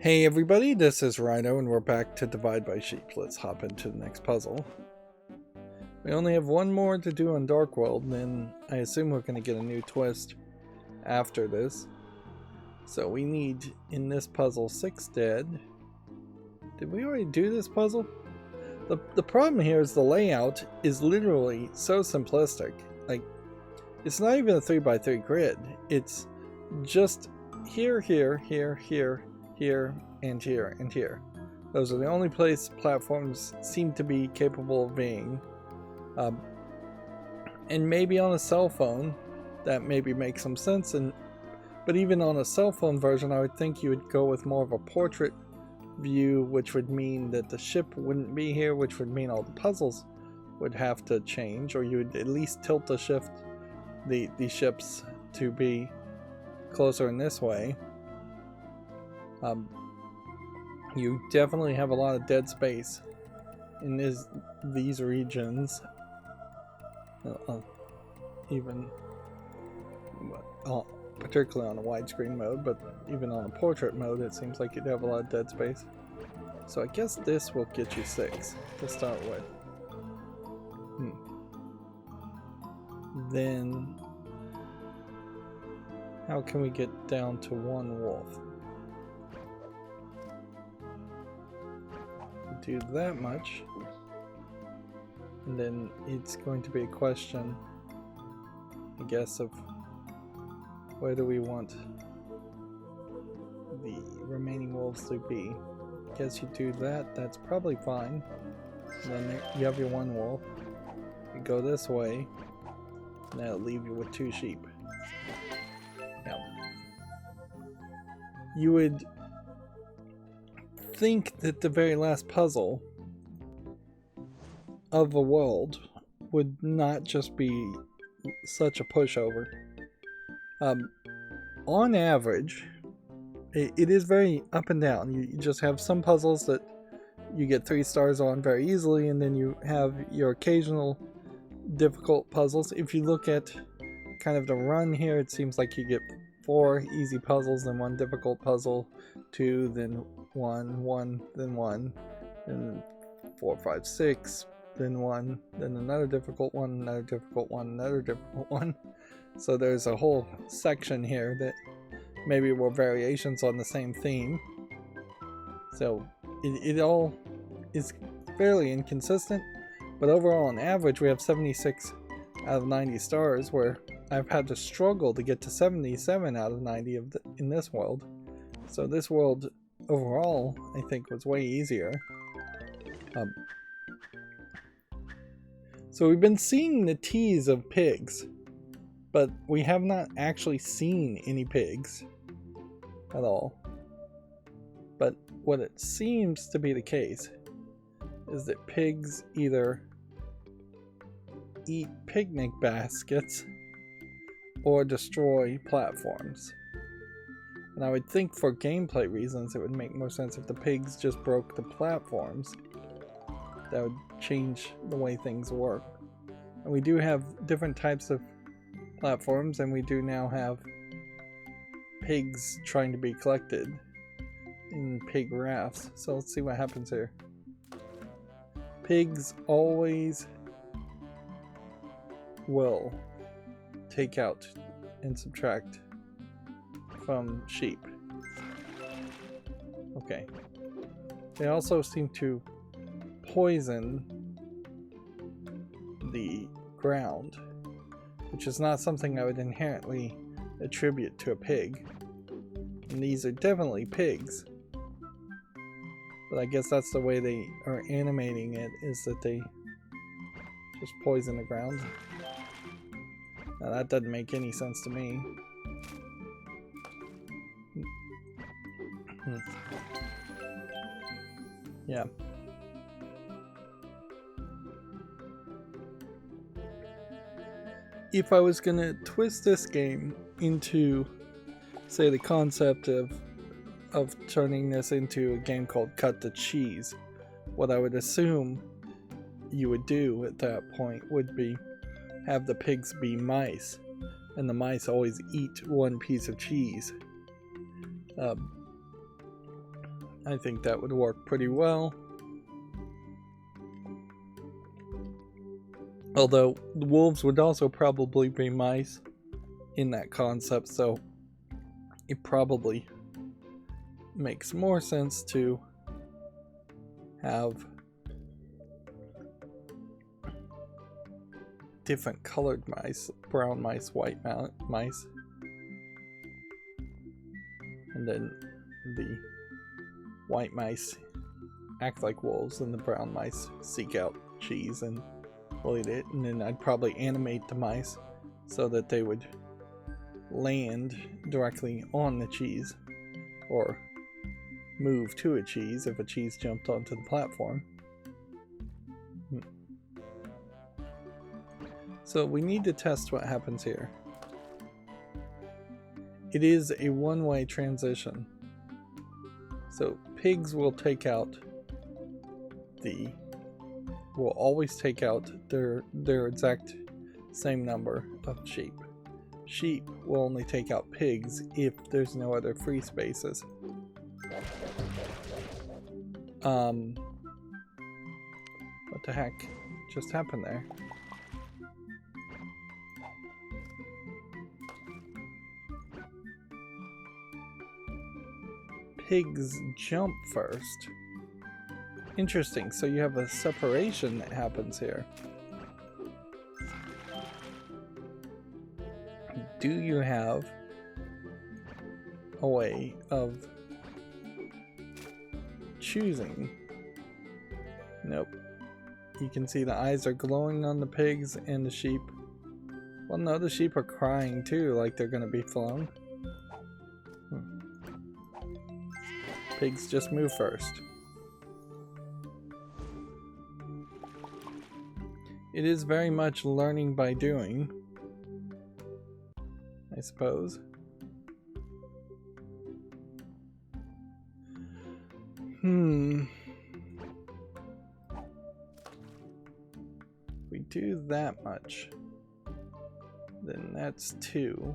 Hey everybody, this is Rydo and we're back to Divide by Sheep. Let's hop into the next puzzle. We only have one more to do on Dark World, and then I assume we're going to get a new twist after this. So we need, in this puzzle, 6 dead. Did we already do this puzzle? The problem here is the layout is literally so simplistic. Like, it's not even a 3x3 grid. It's just here, here, here, here, here, and here, and here. Those are the only place platforms seem to be capable of being. And maybe on a cell phone, that maybe makes some sense. But even on a cell phone version, I would think you would go with more of a portrait view, which would mean that the ship wouldn't be here, which would mean all the puzzles would have to change, or you would at least tilt the ships to be closer in this way. You definitely have a lot of dead space in these regions. Particularly on a widescreen mode, but even on a portrait mode, it seems like you'd have a lot of dead space. So I guess this will get you 6 to start with. Then, how can we get down to 1 wolf? Do that much, and then it's going to be a question, I guess, of where do we want the remaining wolves to be. I guess you do that, that's probably fine. And then you have your 1 wolf. You go this way, and that'll leave you with 2 sheep. Now, you would think that the very last puzzle of a world would not just be such a pushover. On average, it is very up and down. You just have some puzzles that you get 3 stars on very easily, and then you have your occasional difficult puzzles. If you look at kind of the run here, it seems like you get 4 easy puzzles, then 1 difficult puzzle, 2, then 1, then 1, then 4, 5, 6, then 1, then another difficult one, another difficult one, another difficult one. So there's a whole section here that maybe were variations on the same theme. So it all is fairly inconsistent, but overall on average we have 76 out of 90 stars, where I've had to struggle to get to 77 out of 90 in this world. So this world overall, I think, was way easier. So we've been seeing the tease of pigs, but we have not actually seen any pigs at all. But what it seems to be the case is that pigs either eat picnic baskets or destroy platforms. And I would think for gameplay reasons it would make more sense if the pigs just broke the platforms. That would change the way things work. And we do have different types of platforms, and we do now have pigs trying to be collected in pig rafts. So let's see what happens here. Pigs always will take out and subtract from sheep. Okay. They also seem to poison the ground, which is not something I would inherently attribute to a pig. And these are definitely pigs. But I guess that's the way they are animating it, is that they just poison the ground. Now that doesn't make any sense to me. Yeah. If I was gonna twist this game into, say, the concept of turning this into a game called Cut the Cheese, what I would assume you would do at that point would be have the pigs be mice, and the mice always eat 1 piece of cheese. I think that would work pretty well. Although the wolves would also probably be mice in that concept, so it probably makes more sense to have different colored mice, brown mice, white mice, and then the white mice act like wolves and the brown mice seek out cheese and will eat it. And then I'd probably animate the mice so that they would land directly on the cheese or move to a cheese if a cheese jumped onto the platform. So we need to test what happens here. It is a one-way transition. So pigs will take out will always take out their exact same number of sheep. Sheep will only take out pigs if there's no other free spaces. What the heck just happened there? Pigs jump first. Interesting, so you have a separation that happens here. Do you have a way of choosing? Nope. You can see the eyes are glowing on the pigs and the sheep. Well, no, the sheep are crying too, like they're gonna be flown. Pigs just move first. It is very much learning by doing, I suppose. If we do that much, then that's 2.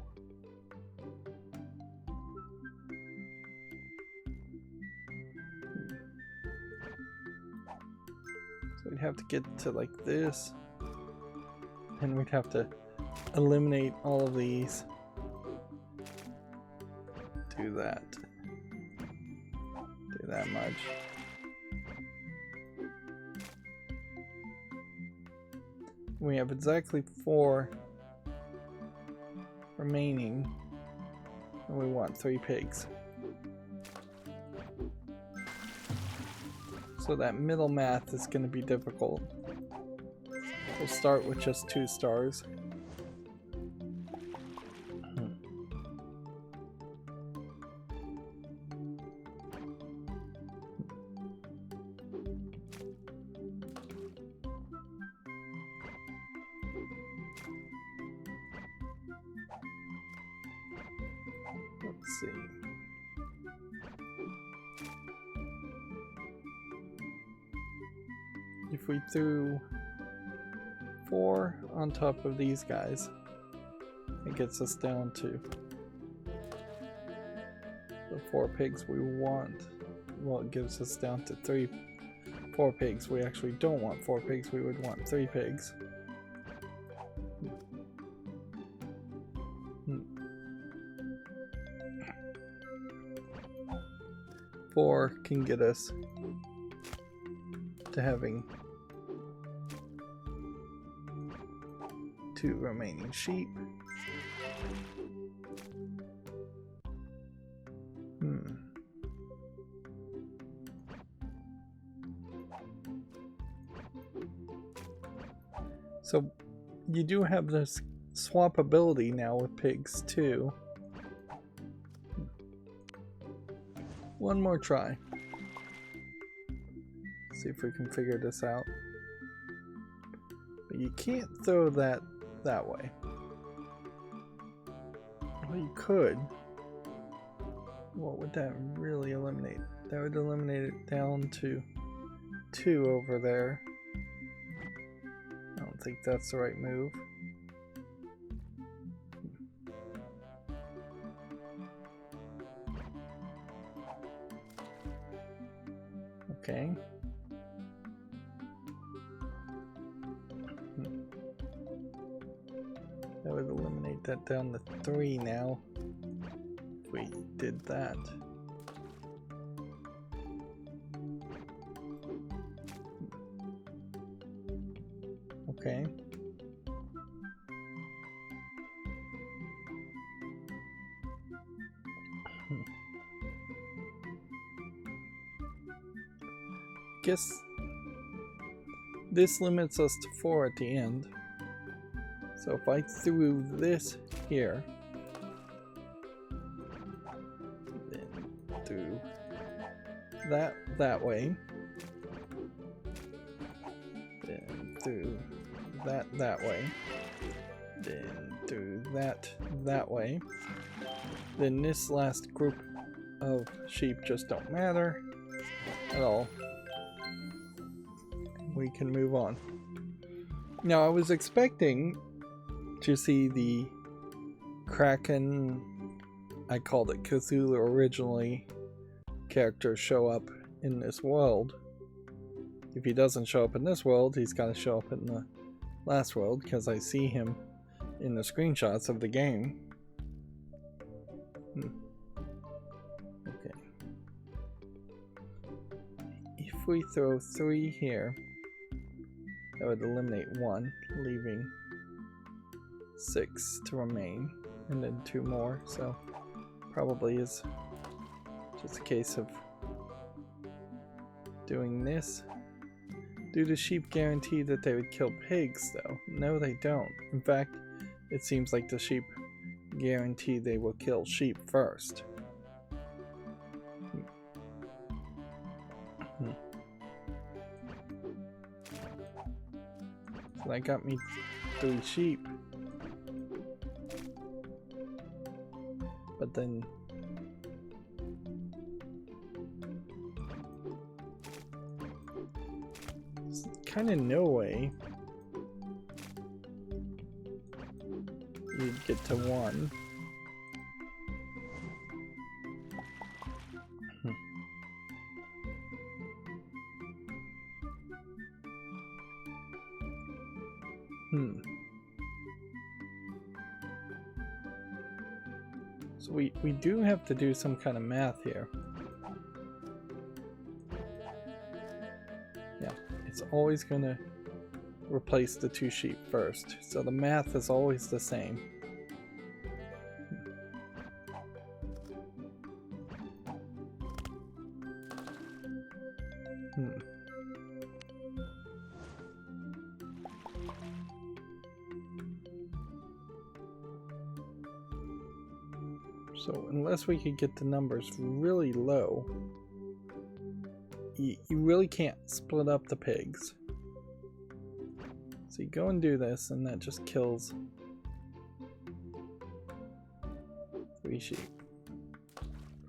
So we'd have to get to like this, and we'd have to eliminate all of these. Do that. Do that much. We have exactly 4 remaining, and we want 3 pigs. So that middle math is going to be difficult. We'll start with just 2 stars. Let's see. If we threw 4 on top of these guys, it gets us down to the 4 pigs we want. Well, it gives us down to 4 pigs. We actually don't want 4 pigs, we would want 3 pigs. Four can get us to having 2 remaining sheep. So you do have this swappability now with pigs too. One more try. See if we can figure this out. But you can't throw that way. Well, you could. What would that really eliminate? That would eliminate it down to 2 over there. I don't think that's the right move. Okay. That would eliminate that down to 3 now. If we did that. Okay. Guess this limits us to 4 at the end. So if I threw this here, then threw that way, then threw that way, then threw that way, then this last group of sheep just don't matter at all. We can move on. Now I was expecting to see the Kraken, I called it Cthulhu originally, character show up in this world. If he doesn't show up in this world, he's got to show up in the last world, because I see him in the screenshots of the game. Okay. If we throw 3 here, that would eliminate 1, leaving 6 to remain, and then 2 more, so probably is just a case of doing this. Do the sheep guarantee that they would kill pigs, though? No, they don't. In fact, it seems like the sheep guarantee they will kill sheep first. So that got me 3 sheep. But then there's kind of no way you'd get to 1. So we do have to do some kind of math here. Yeah, it's always gonna replace the 2 sheep first. So the math is always the same. So unless we could get the numbers really low, you really can't split up the pigs. So you go and do this, and that just kills 3 sheep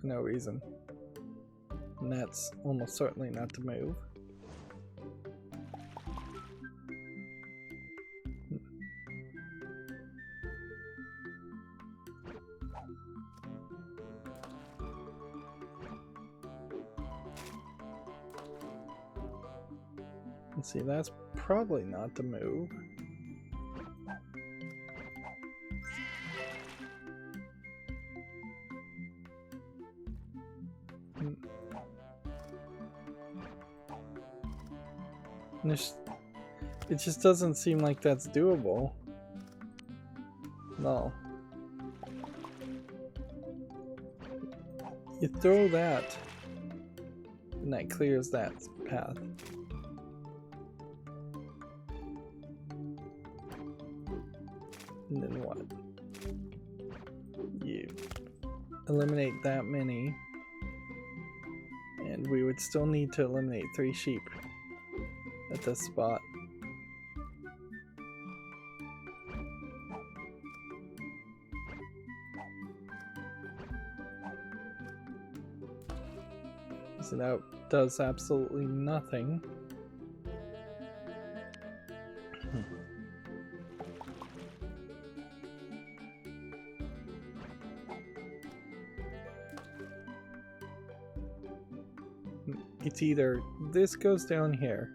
for no reason. And that's almost certainly not the move. See, that's probably not the move. It just doesn't seem like that's doable. No. You throw that, and that clears that path. And then what? You eliminate that many, and we would still need to eliminate 3 sheep at this spot. So that does absolutely nothing. it's either this goes down here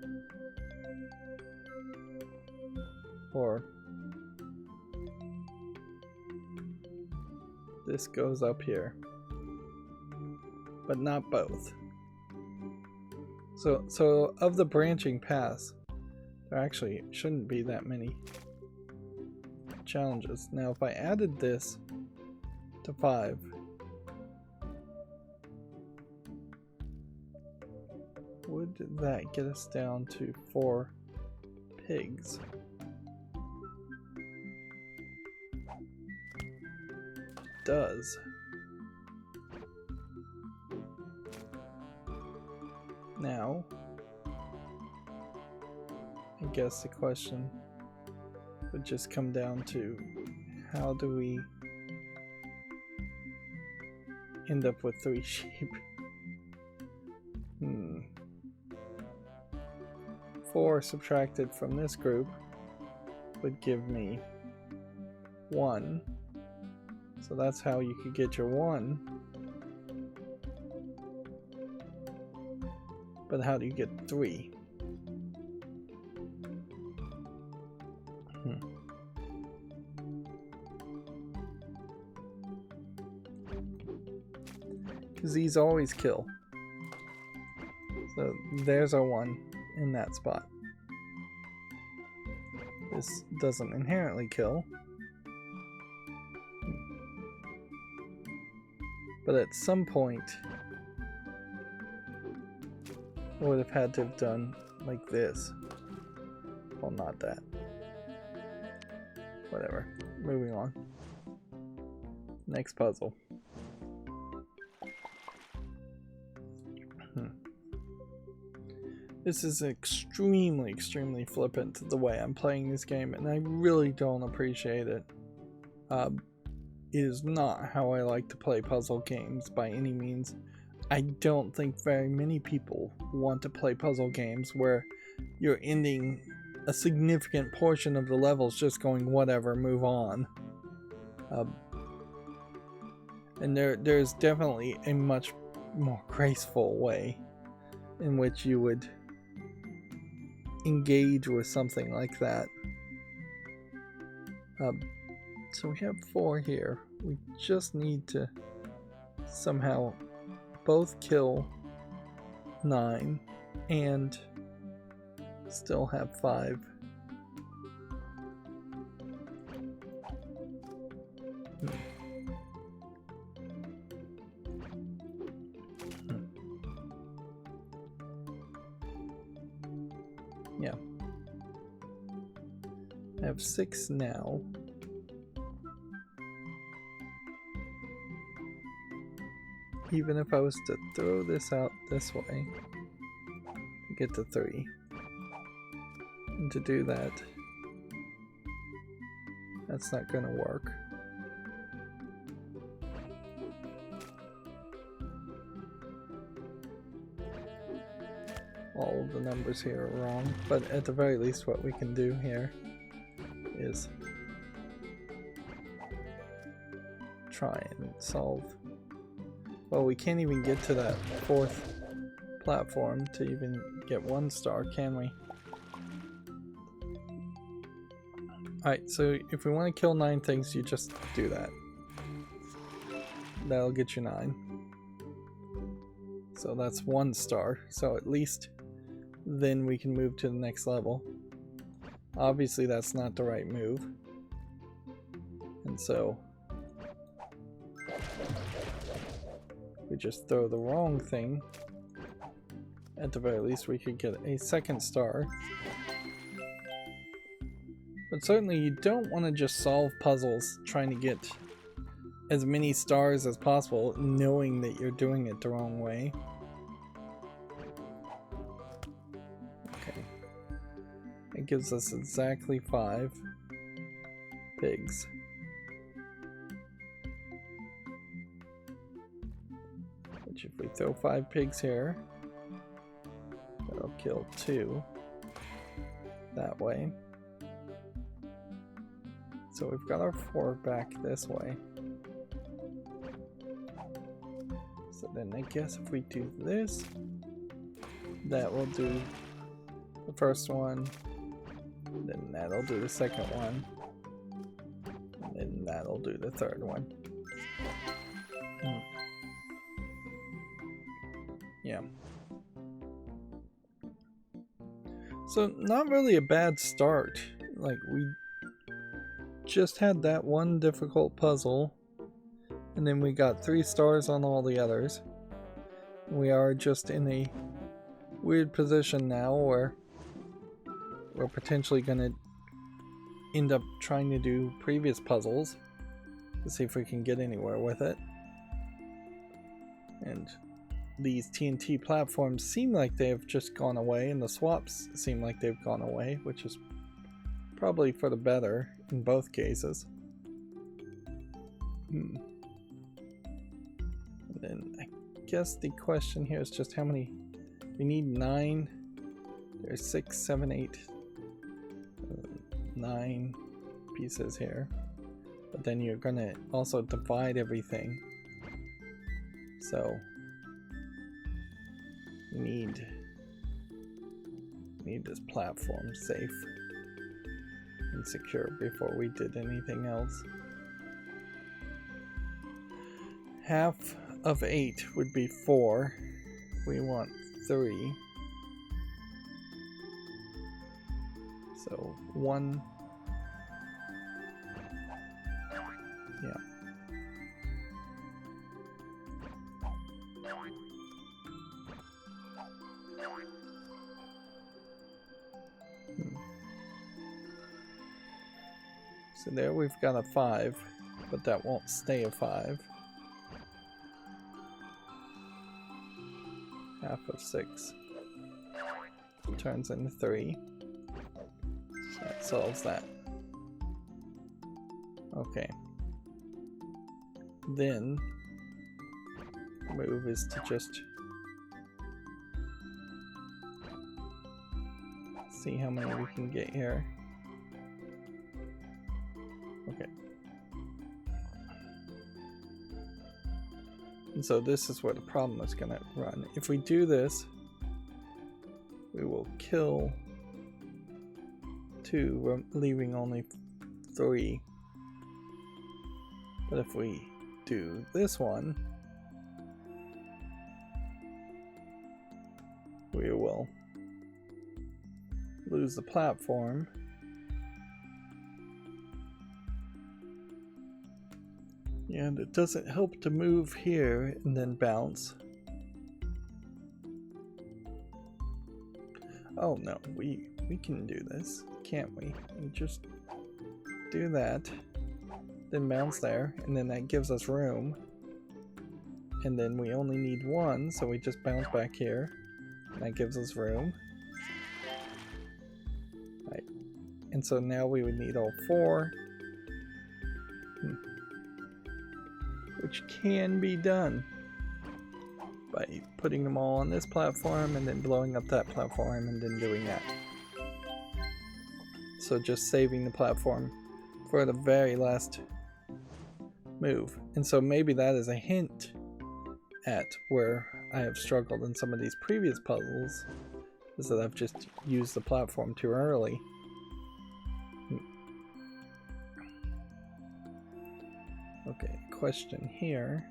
or this goes up here, but not both. So of the branching paths, there actually shouldn't be that many challenges. Now if I added this to 5, would that get us down to 4 pigs? It does. Now, I guess the question would just come down to how do we end up with 3 sheep? 4 subtracted from this group would give me 1. So that's how you could get your 1. But how do you get 3? Because these always kill. So there's our 1 in that spot. This doesn't inherently kill. But at some point, I would have had to have done like this. Well, not that. Whatever. Moving on. Next puzzle. This is extremely flippant the way I'm playing this game, and I really don't appreciate it. It is not how I like to play puzzle games by any means. I don't think very many people want to play puzzle games where you're ending a significant portion of the levels just going whatever, move on. And there's definitely a much more graceful way in which you would engage with something like that. So we have 4 here. We just need to somehow both kill 9 and still have 5. Yeah. I have 6 now. Even if I was to throw this out this way to get to 3, and to do that, that's not going to work. All of the numbers here are wrong, but at the very least what we can do here is try and solve. Well, we can't even get to that 4th platform to even get 1 star, can we? Alright, so if we want to kill 9 things, you just do that. That'll get you 9. So that's 1 star. So at least then we can move to the next level. Obviously that's not the right move. And so we just throw the wrong thing. At the very least we could get a 2nd star. But certainly you don't want to just solve puzzles trying to get as many stars as possible, knowing that you're doing it the wrong way. Okay. It gives us exactly 5 pigs. Which if we throw 5 pigs here, that'll kill 2 that way. So we've got our 4 back this way. So then I guess if we do this, that will do the first one, then that'll do the second one, and then that'll do the third one. Yeah. So not really a bad start. Like, we just had that one difficult puzzle, and then we got 3 stars on all the others. We are just in a weird position now where we're potentially going to end up trying to do previous puzzles to see if we can get anywhere with it. And these TNT platforms seem like they have just gone away, and the swaps seem like they've gone away, which is probably for the better in both cases. And then I guess the question here is just how many. We need 9. There's 6, 7, 8, 9 pieces here. But then you're gonna also divide everything. So we need this platform safe and secure before we did anything else. Half of 8 would be 4. We want 3. So 1. Yeah. So there we've got a 5, but that won't stay a 5. Half of 6 turns into 3. That solves that. Okay. Then move is to just see how many we can get here. Okay. And so this is where the problem is going to run. If we do this, we will kill 2, leaving only 3. But if we do this one, we will lose the platform. And it doesn't help to move here and then bounce. Oh no, we can do this, can't we? We just do that, then bounce there, and then that gives us room. And then we only need 1, so we just bounce back here, and that gives us room. Right. And so now we would need all 4. Which can be done by putting them all on this platform and then blowing up that platform and then doing that. So just saving the platform for the very last move. And so maybe that is a hint at where I have struggled in some of these previous puzzles, is that I've just used the platform too early. Okay, question here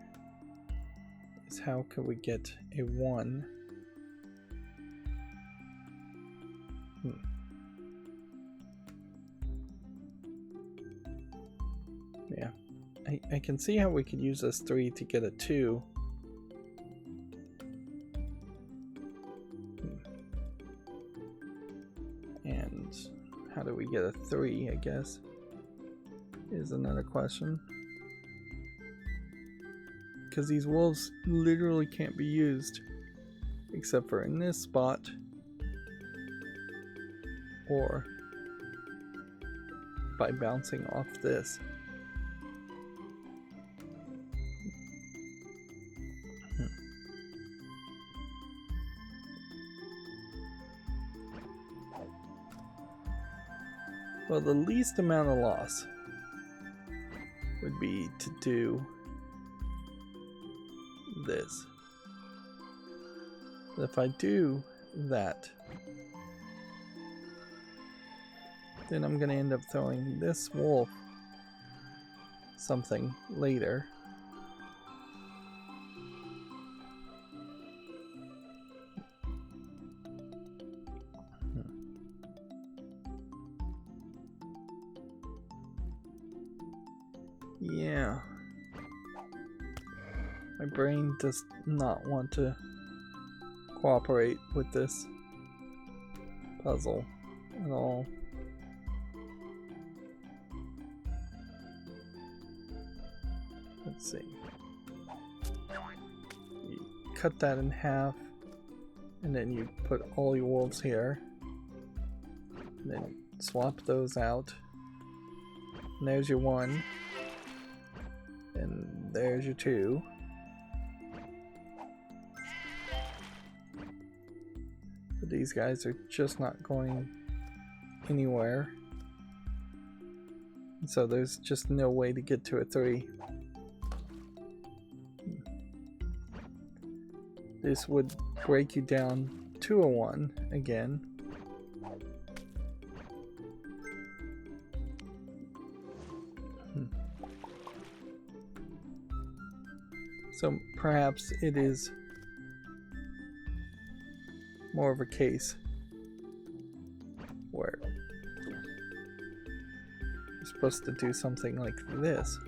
is how can we get a 1? Yeah, I can see how we could use this 3 to get a 2. And how do we get a 3, I guess, is another question. Because these wolves literally can't be used except for in this spot or by bouncing off this. Well, the least amount of loss would be to do this. But if I do that. Then I'm gonna end up throwing this wolf something later. Yeah. My brain does not want to cooperate with this puzzle at all. Let's see. You cut that in half, and then you put all your wolves here. And then swap those out. And there's your 1. And there's your 2. But these guys are just not going anywhere. So there's just no way to get to a 3. This would break you down to a 1 again. So perhaps it is more of a case where you're supposed to do something like this.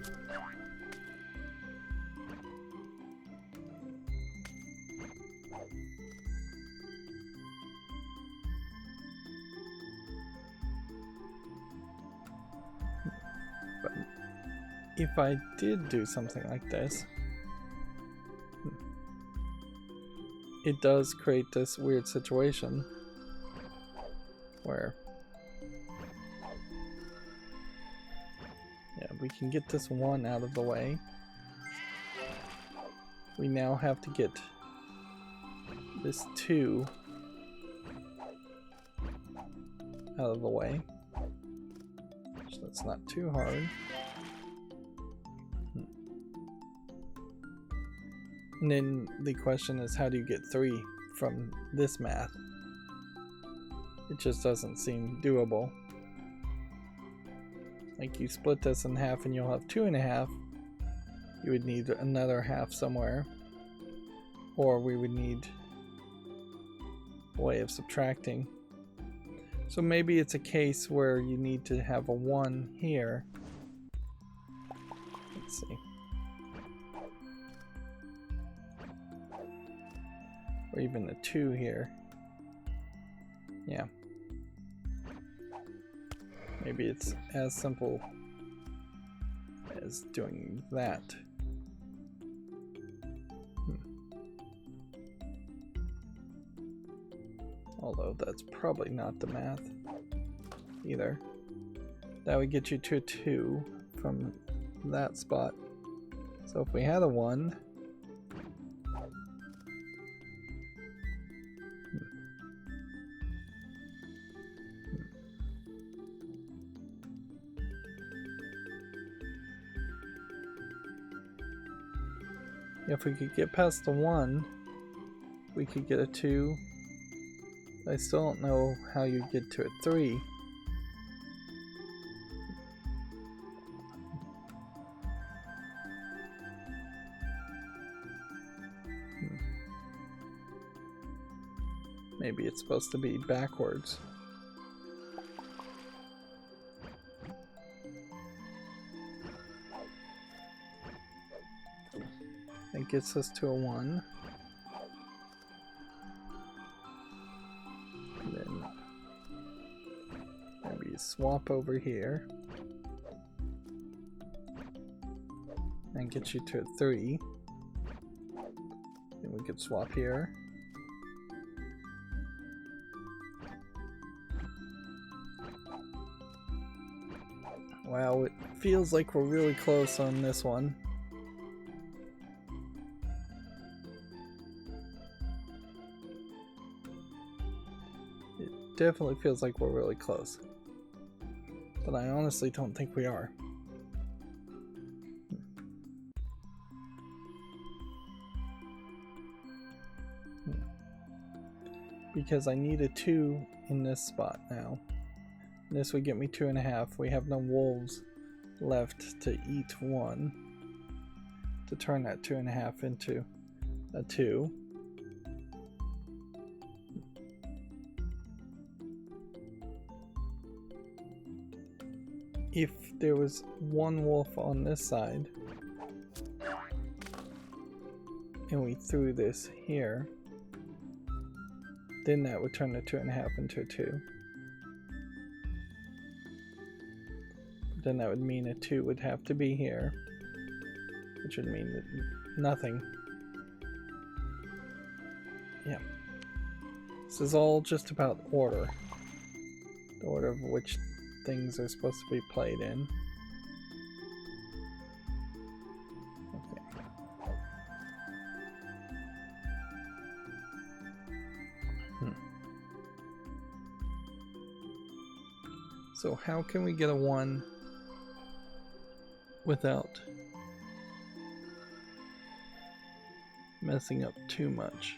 But if I did do something like this, it does create this weird situation where, yeah, we can get this 1 out of the way. We now have to get this 2 out of the way. So that's not too hard. And then the question is, how do you get 3 from this math? It just doesn't seem doable. Like, you split this in half and you'll have 2.5. You would need another half somewhere. Or we would need a way of subtracting. So maybe it's a case where you need to have a 1 here. Let's see. Or even a 2 here. Yeah. Maybe it's as simple as doing that. Although that's probably not the math either. That would get you to a 2 from that spot. So if we had a 1, if we could get past the 1, we could get a 2. I still don't know how you get to a 3. Maybe it's supposed to be backwards. It gets us to a 1. And then maybe swap over here. And get you to a 3. Then we could swap here. Wow, it feels like we're really close on this one. It definitely feels like we're really close. But I honestly don't think we are. because I need a 2 in this spot now. And this would get me 2.5. We have no wolves left to eat 1 to turn that 2.5 into a 2. If there was 1 wolf on this side and we threw this here, then that would turn the 2.5 into a 2. Then that would mean a 2 would have to be here, which would mean that nothing. Yeah. This is all just about order. The order of which things are supposed to be played in. Okay. So how can we get a 1 without messing up too much?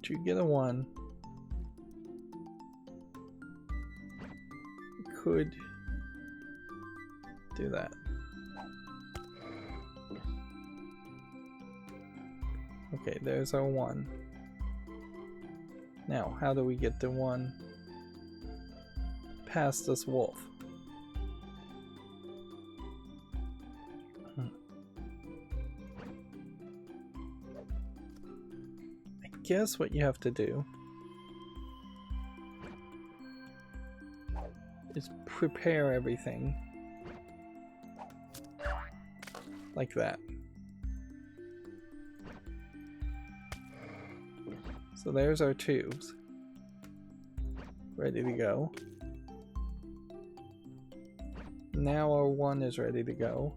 To get a 1, could do that. Okay, there's our 1. Now, how do we get the 1 past this wolf? I guess what you have to do is prepare everything like that. So there's our 2s ready to go. Now our 1 is ready to go.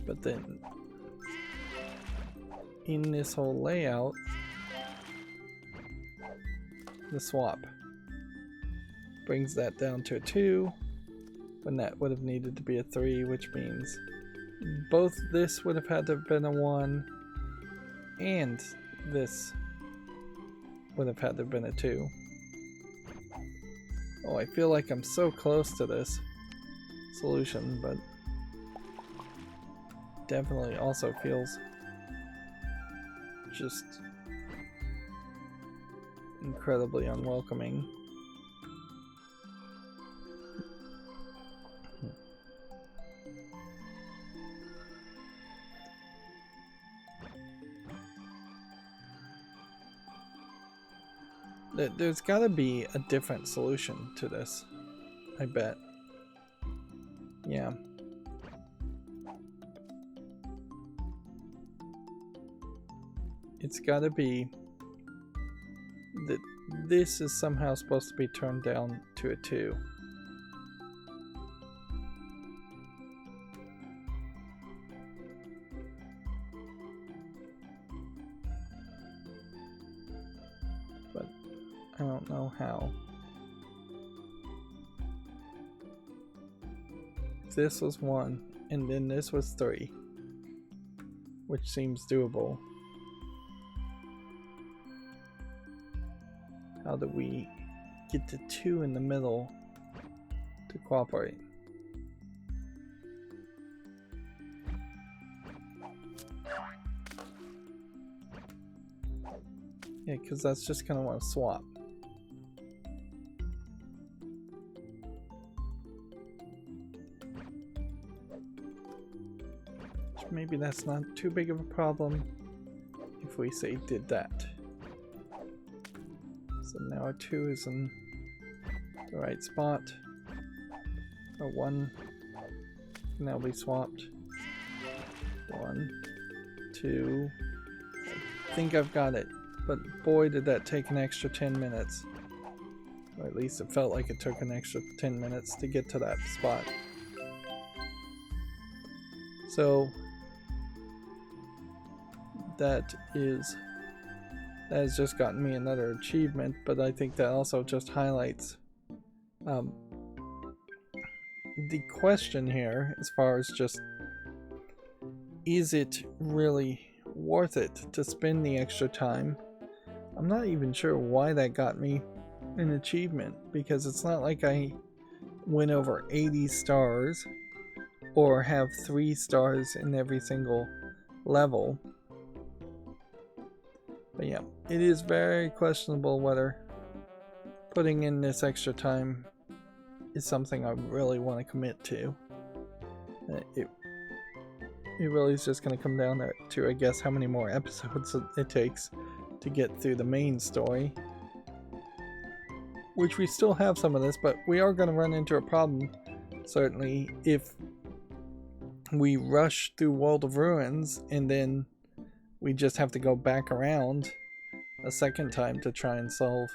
But then in this whole layout, the swap brings that down to a 2 when that would have needed to be a 3, which means both this would have had to have been a 1 and this would have had to have been a 2. Oh, I feel like I'm so close to this solution, but definitely also feels just incredibly unwelcoming. There's gotta be a different solution to this, I bet. Yeah. It's gotta be that this is somehow supposed to be turned down to a 2. But I don't know how. If this was 1 and then this was 3, which seems doable. How do we get the 2 in the middle to cooperate? Yeah, because that's just kind of want to swap. Maybe that's not too big of a problem if we say did that. So now our 2 is in the right spot. Our 1 can now be swapped. 1, 2. I think I've got it, but boy did that take an extra 10 minutes. Or at least it felt like it took an extra 10 minutes to get to that spot. So that has just gotten me another achievement, but I think that also just highlights the question here as far as just, is it really worth it to spend the extra time? I'm not even sure why that got me an achievement, because it's not like I win over 80 stars or have 3 stars in every single level. But yeah, it is very questionable whether putting in this extra time is something I really want to commit to. It really is just going to come down to, I guess, how many more episodes it takes to get through the main story. Which we still have some of this, but we are going to run into a problem, certainly, if we rush through World of Ruins and then we just have to go back around a second time to try and solve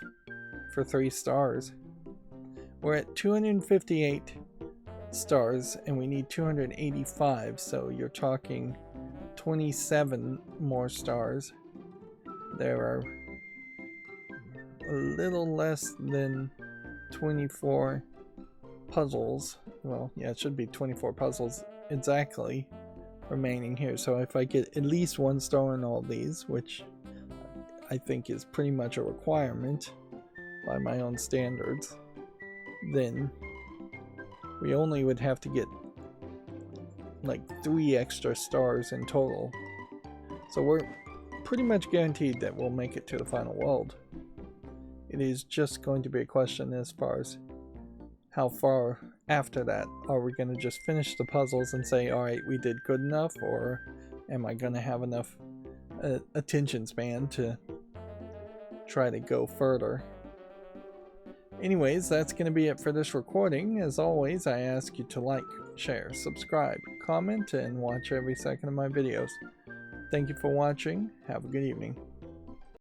for 3 stars. We're at 258 stars and we need 285, so you're talking 27 more stars. There are a little less than 24 puzzles. Well, yeah, it should be 24 puzzles exactly remaining here. So if I get at least 1 star in all these, which I think is pretty much a requirement by my own standards, then we only would have to get like 3 extra stars in total. So we're pretty much guaranteed that we'll make it to the final world. It is just going to be a question as far as how far after that are we going to just finish the puzzles and say, alright, we did good enough, or am I going to have enough attention span to try to go further. Anyways, that's going to be it for this recording. As always, I ask you to like, share, subscribe, comment, and watch every second of my videos. Thank you for watching. Have a good evening.